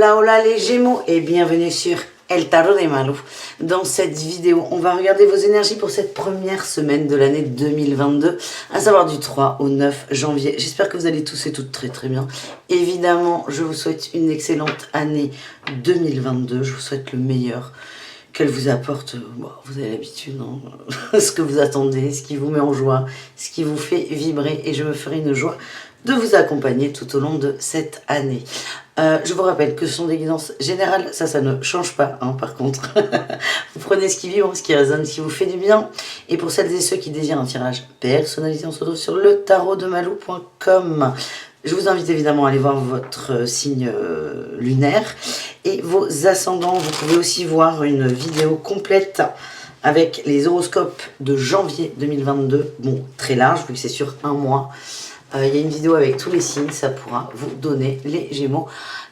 Hola hola les Gémeaux et bienvenue sur El Tarot de Malou. Dans cette vidéo, on va regarder vos énergies pour cette première semaine de l'année 2022, à savoir du 3 au 9 janvier. J'espère que vous allez tous et toutes très très bien. Évidemment, je vous souhaite une excellente année 2022. Je vous souhaite le meilleur, qu'elle vous apporte, vous avez l'habitude, hein, ce que vous attendez, ce qui vous met en joie, ce qui vous fait vibrer, et je me ferai une joie de vous accompagner tout au long de cette année. Je vous rappelle que ce sont des guidances générales, ça ne change pas, hein, par contre. Vous prenez ce qui vibre, ce qui résonne, ce qui vous fait du bien. Et pour celles et ceux qui désirent un tirage personnalisé, on se retrouve sur le tarotdemalou.com. Je vous invite évidemment à aller voir votre signe lunaire et vos ascendants. Vous pouvez aussi voir une vidéo complète avec les horoscopes de janvier 2022. Bon, très large, vu que c'est sur un mois. Il y a une vidéo avec tous les signes, ça pourra vous donner, les Gémeaux,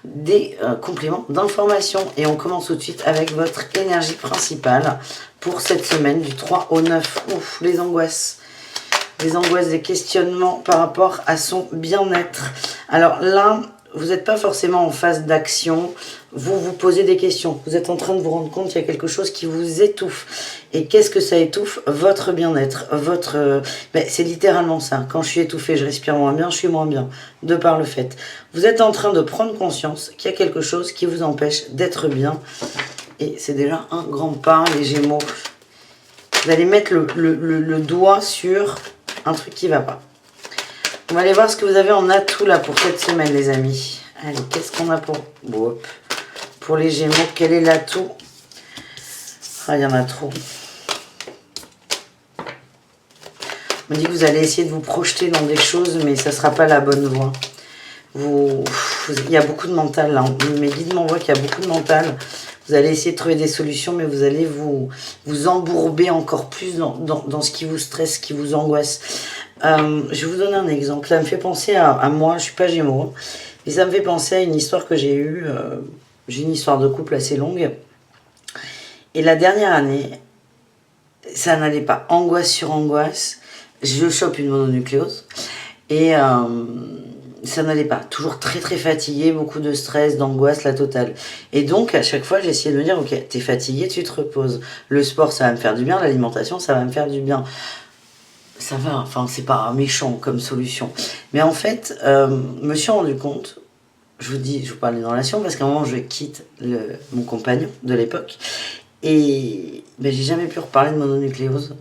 des compléments d'information. Et on commence tout de suite avec votre énergie principale pour cette semaine du 3 au 9. Ouf, les angoisses. Les angoisses, des questionnements par rapport à son bien-être. Alors là, vous n'êtes pas forcément en phase d'action, vous vous posez des questions. Vous êtes en train de vous rendre compte qu'il y a quelque chose qui vous étouffe. Et qu'est-ce que ça étouffe? Votre bien-être, votre... c'est littéralement ça. Quand je suis étouffée, je respire moins bien, je suis moins bien, de par le fait. Vous êtes en train de prendre conscience qu'il y a quelque chose qui vous empêche d'être bien. Et c'est déjà un grand pas, les Gémeaux. Vous allez mettre le doigt sur un truc qui ne va pas. On va aller voir ce que vous avez en atout là pour cette semaine, les amis. Allez, qu'est-ce qu'on a pour les Gémeaux? Quel est l'atout? Ah, il y en a trop. On me dit que vous allez essayer de vous projeter dans des choses, mais ça ne sera pas la bonne voie. Il y a beaucoup de mental là. Mes guides m'envoient qu'il y a beaucoup de mental. Vous allez essayer de trouver des solutions, mais vous allez vous embourber encore plus dans ce qui vous stresse, ce qui vous angoisse. Je vais vous donner un exemple. Ça me fait penser à moi, je ne suis pas Gémeaux, hein, mais ça me fait penser à une histoire que j'ai eue. J'ai une histoire de couple assez longue. Et la dernière année, ça n'allait pas. Angoisse sur angoisse. Je chope une mononucléose. Et ça n'allait pas. Toujours très très fatiguée, beaucoup de stress, d'angoisse, la totale. Et donc, à chaque fois, j'ai essayé de me dire, ok, t'es fatigué, tu te reposes. Le sport, ça va me faire du bien. L'alimentation, ça va me faire du bien. Ça va, enfin, c'est pas méchant comme solution. Mais en fait, me suis rendu compte, je vous parle d'une relation, parce qu'à un moment, je quitte mon compagnon de l'époque. Et j'ai jamais pu reparler de mononucléose.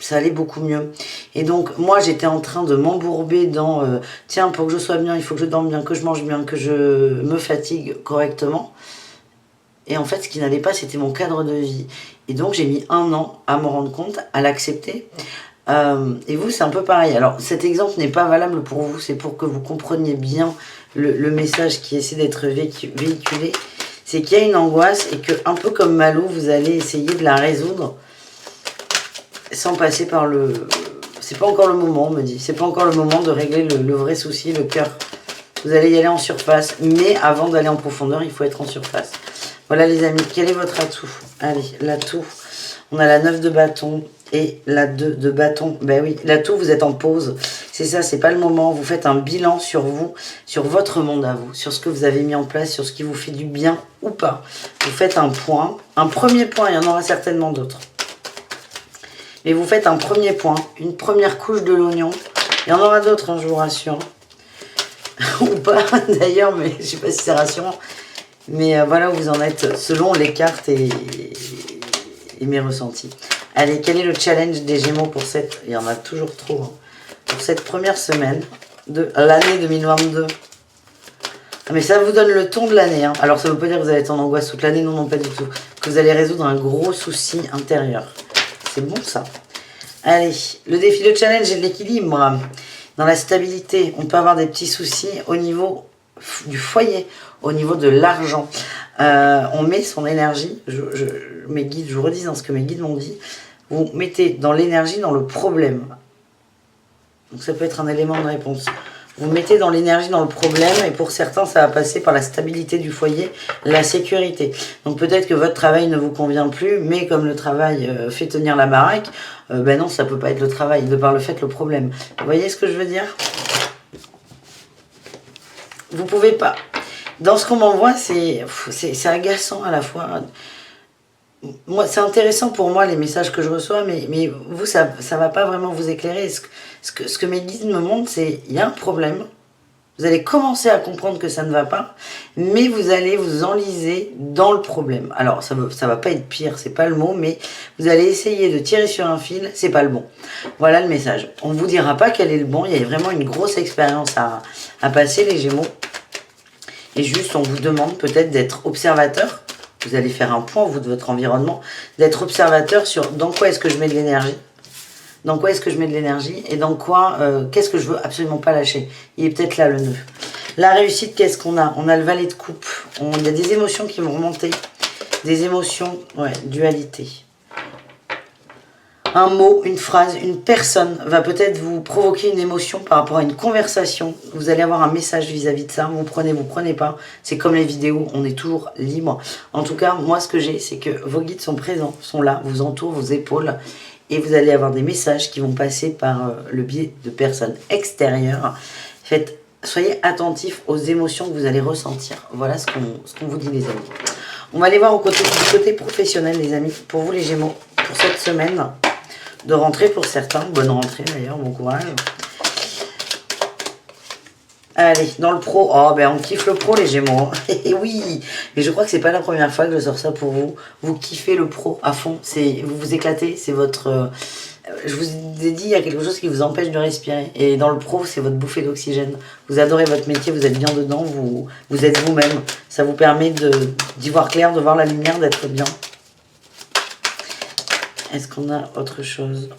Ça allait beaucoup mieux. Et donc, moi, j'étais en train de m'embourber dans tiens, pour que je sois bien, il faut que je dorme bien, que je mange bien, que je me fatigue correctement. Et en fait, ce qui n'allait pas, c'était mon cadre de vie. Et donc, j'ai mis 1 an à m'en rendre compte, à l'accepter. Et vous, c'est un peu pareil. Alors, cet exemple n'est pas valable pour vous, c'est pour que vous compreniez bien le message qui essaie d'être véhiculé. C'est qu'il y a une angoisse et que, un peu comme Malou, vous allez essayer de la résoudre sans passer par le... C'est pas encore le moment, on me dit. C'est pas encore le moment de régler le vrai souci, le cœur. Vous allez y aller en surface, mais avant d'aller en profondeur, il faut être en surface. Voilà les amis, quel est votre atout? Allez, l'atout. On a la 9 de bâton et la 2 de bâton. Ben oui, l'atout, vous êtes en pause. C'est ça, c'est pas le moment. Vous faites un bilan sur vous, sur votre monde à vous, sur ce que vous avez mis en place, sur ce qui vous fait du bien ou pas. Vous faites un point, un premier point, il y en aura certainement d'autres. Et vous faites un premier point, une première couche de l'oignon. Il y en aura d'autres, hein, je vous rassure. Ou pas, d'ailleurs, mais je sais pas si c'est rassurant. Mais voilà où vous en êtes, selon les cartes et mes ressentis. Allez, quel est le challenge des Gémeaux pour cette... Il y en a toujours trop. Hein, pour cette première semaine de l'année 2022. Mais ça vous donne le ton de l'année. Hein. Alors, ça ne veut pas dire que vous allez être en angoisse toute l'année. Non, non, pas du tout. Que vous allez résoudre un gros souci intérieur. C'est bon, ça. Allez, le défi, le challenge et l'équilibre. Dans la stabilité, on peut avoir des petits soucis au niveau du foyer, au niveau de l'argent. On met son énergie, mes guides, je vous redis dans ce que mes guides m'ont dit, vous mettez dans l'énergie, dans le problème. Donc ça peut être un élément de réponse. Vous mettez dans l'énergie, dans le problème, et pour certains, ça va passer par la stabilité du foyer, la sécurité. Donc peut-être que votre travail ne vous convient plus, mais comme le travail fait tenir la baraque, ben non, ça ne peut pas être le travail, de par le fait, le problème. Vous voyez ce que je veux dire? Vous ne pouvez pas Dans ce qu'on m'envoie, c'est agaçant à la fois. Moi, c'est intéressant pour moi les messages que je reçois, mais vous, ça va pas vraiment vous éclairer. Ce que mes guides me montrent, c'est il y a un problème. Vous allez commencer à comprendre que ça ne va pas, mais vous allez vous enliser dans le problème. Alors, ça va pas être pire, c'est pas le mot, mais vous allez essayer de tirer sur un fil, c'est pas le bon. Voilà le message. On ne vous dira pas quel est le bon, il y a vraiment une grosse expérience à passer, les Gémeaux. Et juste, on vous demande peut-être d'être observateur. Vous allez faire un point au bout de votre environnement, d'être observateur sur dans quoi est-ce que je mets de l'énergie. Dans quoi est-ce que je mets de l'énergie et dans quoi, qu'est-ce que je veux absolument pas lâcher. Il est peut-être là le nœud. La réussite, qu'est-ce qu'on a? On a le valet de coupe. Il y a des émotions qui vont remonter. Des émotions, ouais, dualité. Un mot, une phrase, une personne va peut-être vous provoquer une émotion par rapport à une conversation. Vous allez avoir un message vis-à-vis de ça. Vous prenez pas. C'est comme les vidéos, on est toujours libre. En tout cas, moi, ce que j'ai, c'est que vos guides sont présents, sont là, vous entourent, vos épaules. Et vous allez avoir des messages qui vont passer par le biais de personnes extérieures. Soyez attentifs aux émotions que vous allez ressentir. Voilà ce qu'on vous dit, les amis. On va aller voir du côté professionnel, les amis. Pour vous, les Gémeaux, pour cette semaine de rentrée pour certains. Bonne rentrée, d'ailleurs, bon courage. Allez, dans le pro. Oh, ben on kiffe le pro, les Gémeaux. Et oui, mais je crois que c'est pas la première fois que je sors ça pour vous. Vous kiffez le pro à fond. Vous vous éclatez. C'est votre... je vous ai dit, il y a quelque chose qui vous empêche de respirer. Et dans le pro, c'est votre bouffée d'oxygène. Vous adorez votre métier, vous êtes bien dedans, vous êtes vous-même. Ça vous permet d'y voir clair, de voir la lumière, d'être bien. Est-ce qu'on a autre chose?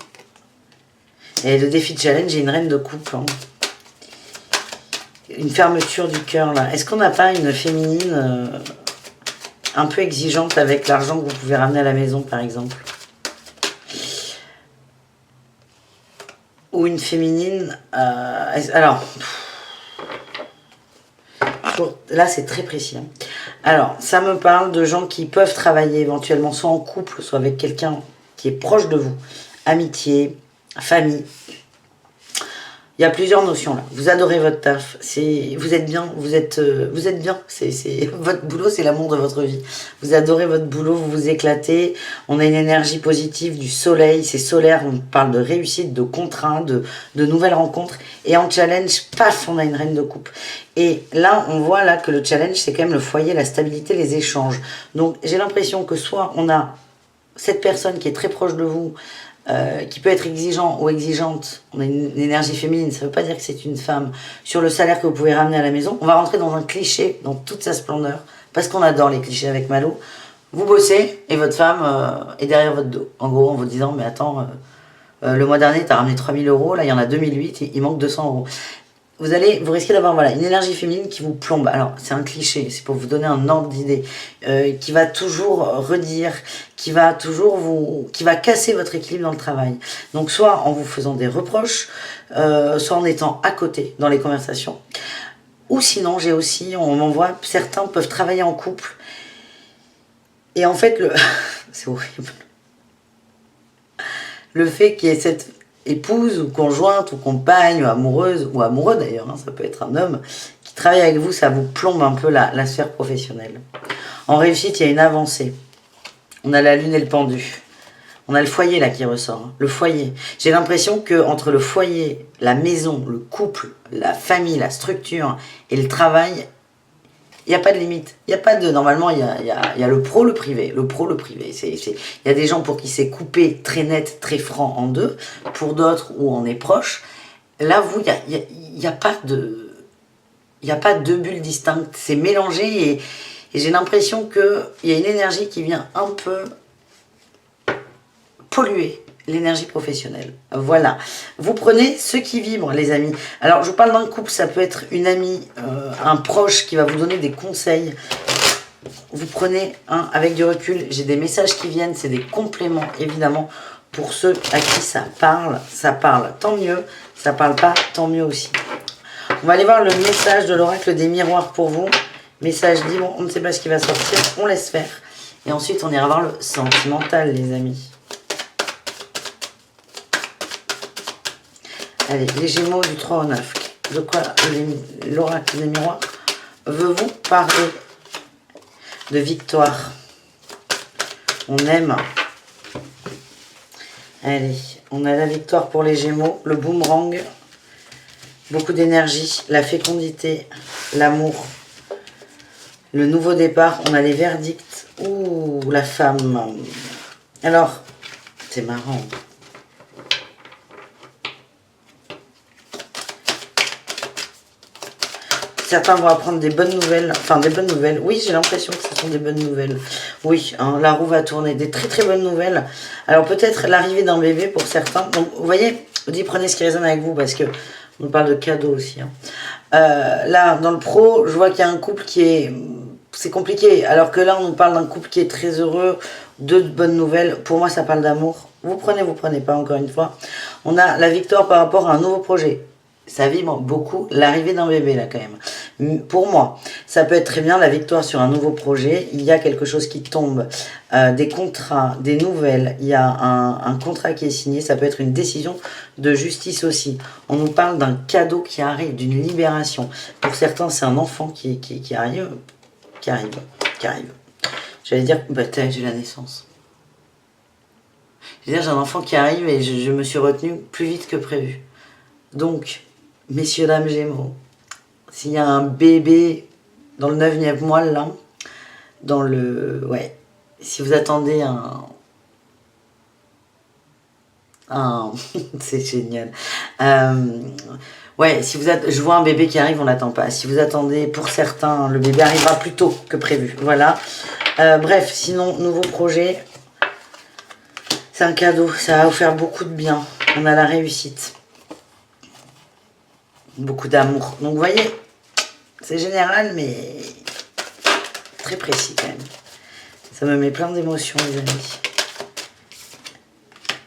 Et le défi challenge, j'ai une reine de coupe. Hein. Une fermeture du cœur, là. Est-ce qu'on n'a pas une féminine un peu exigeante avec l'argent que vous pouvez ramener à la maison, par exemple? Ou une féminine... alors... Là, c'est très précis. Hein. Alors, ça me parle de gens qui peuvent travailler éventuellement, soit en couple, soit avec quelqu'un qui est proche de vous. Amitié, famille. Il y a plusieurs notions là. Vous adorez votre taf, vous êtes bien, vous êtes bien. Votre boulot, c'est l'amour de votre vie. Vous adorez votre boulot, vous vous éclatez. On a une énergie positive du soleil, c'est solaire. On parle de réussite, de contraintes, de nouvelles rencontres. Et en challenge, paf, on a une reine de coupe. Et là, on voit là que le challenge, c'est quand même le foyer, la stabilité, les échanges. Donc, j'ai l'impression que soit on a cette personne qui est très proche de vous, qui peut être exigeant ou exigeante, on a une énergie féminine, ça ne veut pas dire que c'est une femme, sur le salaire que vous pouvez ramener à la maison. On va rentrer dans un cliché, dans toute sa splendeur, parce qu'on adore les clichés avec Malo. Vous bossez et votre femme est derrière votre dos. En gros, en vous disant, mais attends, le mois dernier, tu as ramené 3000 euros, là, il y en a 2008, il manque 200 euros. Vous risquez d'avoir voilà, une énergie féminine qui vous plombe. Alors, c'est un cliché, c'est pour vous donner un ordre d'idée, qui va toujours redire, qui va casser votre équilibre dans le travail. Donc, soit en vous faisant des reproches, soit en étant à côté dans les conversations. Ou sinon, on m'envoie, certains peuvent travailler en couple. Et en fait, c'est horrible. Le fait qu'il y ait cette épouse ou conjointe ou compagne ou amoureuse ou amoureux d'ailleurs, hein, ça peut être un homme qui travaille avec vous, ça vous plombe un peu la sphère professionnelle. En réussite, il y a une avancée. On a la lune et le pendu. On a le foyer là qui ressort. Hein. Le foyer. J'ai l'impression que entre le foyer, la maison, le couple, la famille, la structure et le travail, il n'y a pas de limite. Il n'y a pas de... Normalement, il y a le pro, le privé. Le pro, le privé. Il y a des gens pour qui c'est coupé très net, très franc en deux. Pour d'autres où on est proche. Là, vous, il n'y a pas de... Il n'y a pas de deux bulles distinctes. C'est mélangé et j'ai l'impression qu'il y a une énergie qui vient un peu polluer l'énergie professionnelle. Voilà. Vous prenez ce qui vibre, les amis. Alors, je vous parle d'un couple, ça peut être une amie, un proche qui va vous donner des conseils. Vous prenez un avec du recul. J'ai des messages qui viennent, c'est des compléments, évidemment, pour ceux à qui ça parle. Ça parle, tant mieux. Ça parle pas, tant mieux aussi. On va aller voir le message de l'oracle des miroirs pour vous. Message libre, on ne sait pas ce qui va sortir, on laisse faire. Et ensuite, on ira voir le sentimental, les amis. Allez, les Gémeaux du 3 au 9. De quoi l'oracle des miroirs veut vous parler de victoire. On aime. Allez, on a la victoire pour les Gémeaux, le boomerang, beaucoup d'énergie, la fécondité, l'amour, le nouveau départ, on a les verdicts. Ouh, la femme. Alors, c'est marrant. Certains vont apprendre des bonnes nouvelles. Enfin, des bonnes nouvelles. Oui, j'ai l'impression que ce sont des bonnes nouvelles. Oui, hein, la roue va tourner. Des très très bonnes nouvelles. Alors peut-être l'arrivée d'un bébé pour certains. Donc, vous voyez, je dis prenez ce qui résonne avec vous parce que on parle de cadeaux aussi. Hein. Là, dans le pro, je vois qu'il y a un couple qui est... C'est compliqué. Alors que là, on nous parle d'un couple qui est très heureux, de bonnes nouvelles. Pour moi, ça parle d'amour. Vous prenez pas, encore une fois. On a la victoire par rapport à un nouveau projet. Ça vibre beaucoup l'arrivée d'un bébé là quand même. Pour moi, ça peut être très bien la victoire sur un nouveau projet. Il y a quelque chose qui tombe, des contrats, des nouvelles. Il y a un contrat qui est signé. Ça peut être une décision de justice aussi. On nous parle d'un cadeau qui arrive, d'une libération. Pour certains, c'est un enfant qui arrive. Qui arrive. J'allais dire baptême de la naissance. Je veux dire, j'ai un enfant qui arrive et je me suis retenue plus vite que prévu. Donc, messieurs, dames, Gémeaux, s'il y a un bébé dans le 9e mois, là, dans le... Ouais, si vous attendez c'est génial. Ouais, si vous je vois un bébé qui arrive, on l'attend pas. Si vous attendez, pour certains, le bébé arrivera plus tôt que prévu. Voilà. Bref, sinon, nouveau projet. C'est un cadeau. Ça va vous faire beaucoup de bien. On a la réussite. Beaucoup d'amour. Donc, vous voyez, c'est général, mais très précis quand même. Ça me met plein d'émotions, les amis.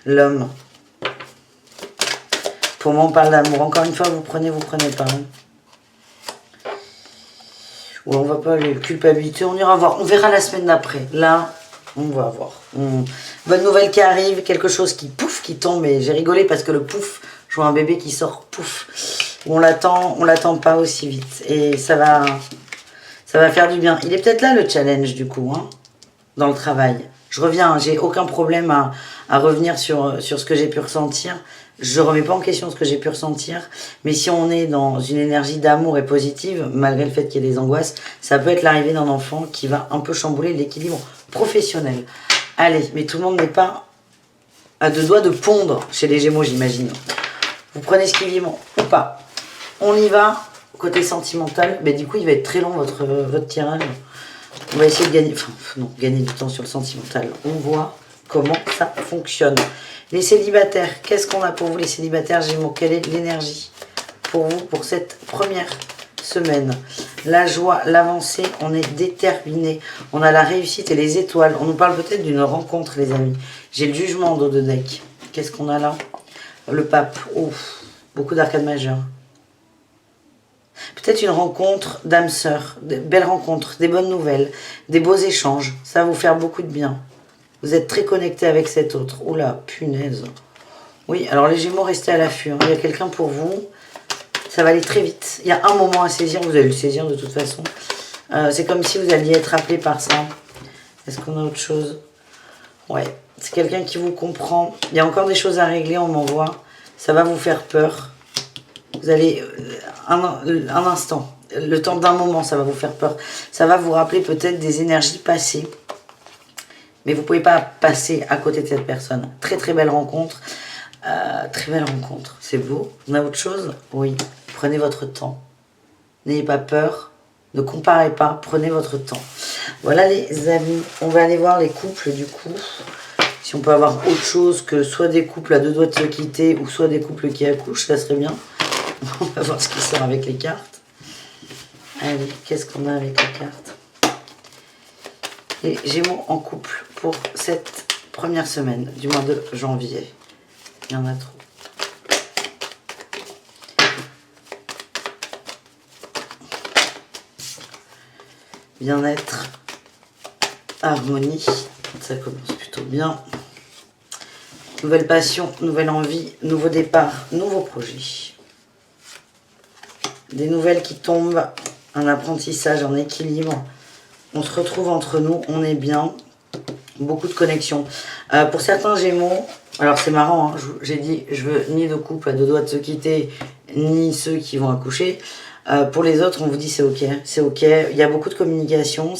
L'homme. Pour moi, on parle d'amour. Encore une fois, vous prenez pas. Hein. Ouais, on va pas aller culpabilité. On ira voir. On verra la semaine d'après. Là, on va voir. Bonne nouvelle qui arrive. Quelque chose qui pouf, qui tombe. Et j'ai rigolé parce que le pouf, je vois un bébé qui sort pouf. On l'attend pas aussi vite. Et ça va faire du bien. Il est peut-être là le challenge du coup, hein, dans le travail. Je reviens, j'ai aucun problème à revenir sur ce que j'ai pu ressentir. Je ne remets pas en question ce que j'ai pu ressentir. Mais si on est dans une énergie d'amour et positive, malgré le fait qu'il y ait des angoisses, ça peut être l'arrivée d'un enfant qui va un peu chambouler l'équilibre professionnel. Allez, mais tout le monde n'est pas à deux doigts de pondre chez les Gémeaux, j'imagine. Vous prenez ce qui vibre ou pas. On y va. Côté sentimental, mais du coup, il va être très long votre tirage. On va essayer de gagner, gagner du temps sur le sentimental. On voit comment ça fonctionne. Les célibataires, qu'est-ce qu'on a pour vous les célibataires Gémeaux? Quelle est l'énergie pour vous pour cette première semaine? La joie, l'avancée, on est déterminé. On a la réussite et les étoiles. On nous parle peut-être d'une rencontre, les amis. J'ai le jugement en dos de deck. Qu'est-ce qu'on a là? Le pape. Ouf, beaucoup d'arcades majeures. Peut-être une rencontre d'âme sœur, de belles rencontres, des bonnes nouvelles, des beaux échanges. Ça va vous faire beaucoup de bien. Vous êtes très connecté avec cet autre. Oula, punaise. Oui, alors les Gémeaux, restez à l'affût. Hein. Il y a quelqu'un pour vous. Ça va aller très vite. Il y a un moment à saisir. Vous allez le saisir de toute façon. C'est comme si vous alliez être appelé par ça. Est-ce qu'on a autre chose? Ouais, c'est quelqu'un qui vous comprend. Il y a encore des choses à régler, on m'envoie. Ça va vous faire peur. Vous allez... un instant. Le temps d'un moment, ça va vous faire peur. Ça va vous rappeler peut-être des énergies passées. Mais vous ne pouvez pas passer à côté de cette personne. Très très belle rencontre. Très belle rencontre. C'est beau. On a autre chose? Oui. Prenez votre temps. N'ayez pas peur. Ne comparez pas. Prenez votre temps. Voilà les amis. On va aller voir les couples du coup. Si on peut avoir autre chose que soit des couples à deux doigts de se quitter ou soit des couples qui accouchent, ça serait bien. On va voir ce qui sort avec les cartes. Allez, qu'est-ce qu'on a avec les cartes? Les Gémeaux en couple pour cette première semaine du mois de janvier. Il y en a trop. Bien-être, harmonie, ça commence plutôt bien. Nouvelle passion, nouvelle envie, nouveau départ, nouveau projet. Des nouvelles qui tombent, un apprentissage, un équilibre. On se retrouve entre nous, on est bien. Beaucoup de connexions. Pour certains Gémeaux, alors c'est marrant, hein, j'ai dit je veux ni de couple à deux doigts de se quitter, ni ceux qui vont accoucher. Pour les autres, on vous dit c'est ok, c'est ok. Il y a beaucoup de communication.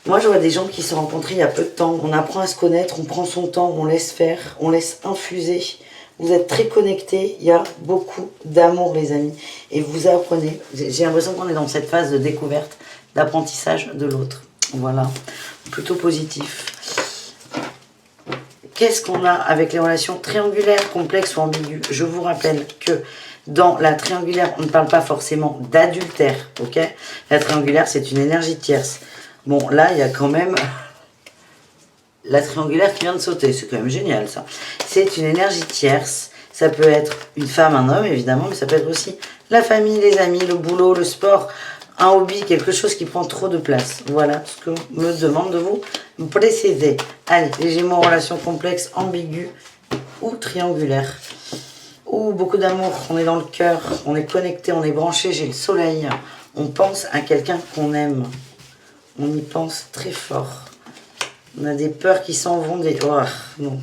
Moi, je vois des gens qui se sont rencontrés il y a peu de temps. On apprend à se connaître, on prend son temps, on laisse faire, on laisse infuser. Vous êtes très connectés, il y a beaucoup d'amour, les amis. Et vous apprenez. J'ai l'impression qu'on est dans cette phase de découverte, d'apprentissage de l'autre. Voilà, plutôt positif. Qu'est-ce qu'on a avec les relations triangulaires, complexes ou ambiguës? Je vous rappelle que dans la triangulaire, on ne parle pas forcément d'adultère, ok? La triangulaire, c'est une énergie tierce. Bon, là, il y a quand même la triangulaire qui vient de sauter. C'est quand même génial, ça. C'est une énergie tierce. Ça peut être une femme, un homme, évidemment, mais ça peut être aussi la famille, les amis, le boulot, le sport, un hobby, quelque chose qui prend trop de place. Voilà ce que me demande de vous préciser. Allez, les Gémeaux en relation complexe, ambiguë ou triangulaire. Ouh, beaucoup d'amour, on est dans le cœur, on est connecté, on est branché, j'ai le soleil. On pense à quelqu'un qu'on aime. On y pense très fort. On a des peurs qui s'en vont, des... Oh, non.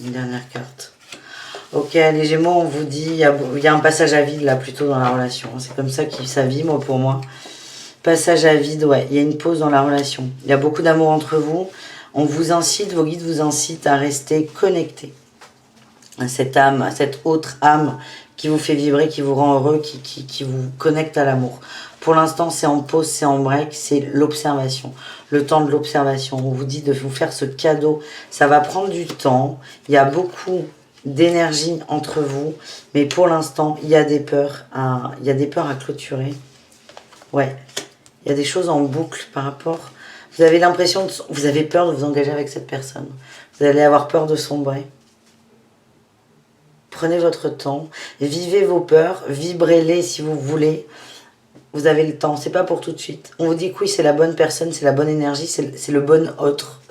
Une dernière carte. Ok, les Gémeaux, on vous dit, il y a un passage à vide là, plutôt dans la relation. C'est comme ça que ça vit, moi, pour moi. Passage à vide, ouais, il y a une pause dans la relation. Il y a beaucoup d'amour entre vous. On vous incite, vos guides vous incitent à rester connectés à cette âme, à cette autre âme qui vous fait vibrer, qui vous rend heureux, qui vous connecte à l'amour. Pour l'instant, c'est en pause, c'est en break, c'est l'observation. Le temps de l'observation. On vous dit de vous faire ce cadeau. Ça va prendre du temps. Il y a beaucoup d'énergie entre vous. Mais pour l'instant, il y a des peurs à clôturer. Ouais. Il y a des choses en boucle par rapport... Vous avez l'impression... Vous avez peur de vous engager avec cette personne. Vous allez avoir peur de sombrer. Prenez votre temps. Vivez vos peurs. Vibrez-les si vous voulez. Vous avez le temps. C'est pas pour tout de suite. On vous dit que oui, c'est la bonne personne, c'est la bonne énergie, c'est le bon autre,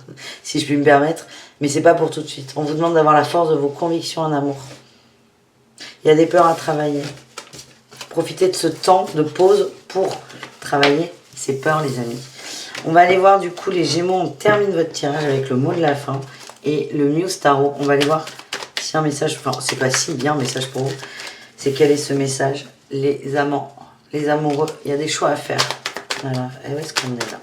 si je puis me permettre. Mais c'est pas pour tout de suite. On vous demande d'avoir la force de vos convictions en amour. Il y a des peurs à travailler. Profitez de ce temps de pause pour travailler ces peurs, les amis. On va aller voir du coup les Gémeaux. On termine votre tirage avec le mot de la fin et le Muse Tarot. On va aller voir si un message, enfin c'est pas si, il y a un message pour vous. C'est quel est ce message? Les amants, les amoureux, il y a des choix à faire. Voilà, et où est-ce qu'on est là?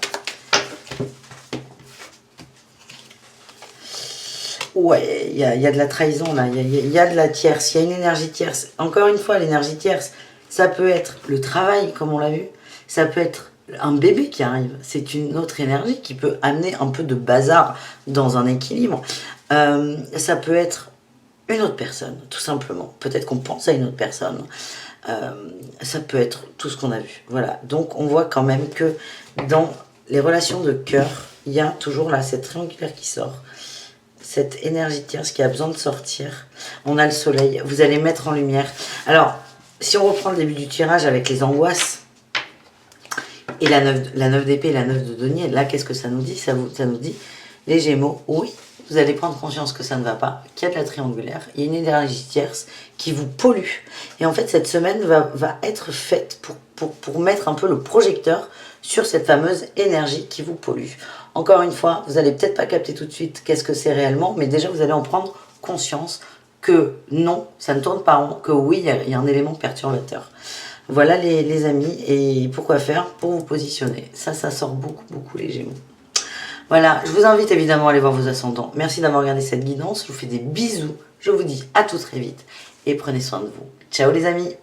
Ouais, il y a de la trahison là, il y a de la tierce, il y a une énergie tierce. Encore une fois, l'énergie tierce, ça peut être le travail, comme on l'a vu, ça peut être un bébé qui arrive. C'est une autre énergie qui peut amener un peu de bazar dans un équilibre. Ça peut être une autre personne, tout simplement. Peut-être qu'on pense à une autre personne. Ça peut être tout ce qu'on a vu. Voilà. Donc, on voit quand même que dans les relations de cœur, il y a toujours là cette triangulaire qui sort. Cette énergie tierce qui a besoin de sortir. On a le soleil. Vous allez mettre en lumière. Alors, si on reprend le début du tirage avec les angoisses, et la 9 d'épée et la 9 de denier, là, qu'est-ce que ça nous dit? Ça nous dit, les Gémeaux, oui, vous allez prendre conscience que ça ne va pas, qu'il y a de la triangulaire, il y a une énergie tierce qui vous pollue. Et en fait, cette semaine va être faite pour mettre un peu le projecteur sur cette fameuse énergie qui vous pollue. Encore une fois, vous n'allez peut-être pas capter tout de suite qu'est-ce que c'est réellement, mais déjà, vous allez en prendre conscience que non, ça ne tourne pas rond, que oui, il y a un élément perturbateur. Voilà les amis, et pourquoi faire? Pour vous positionner. Ça sort beaucoup les Gémeaux. Voilà, je vous invite évidemment à aller voir vos ascendants. Merci d'avoir regardé cette guidance, je vous fais des bisous. Je vous dis à tout très vite et prenez soin de vous. Ciao les amis!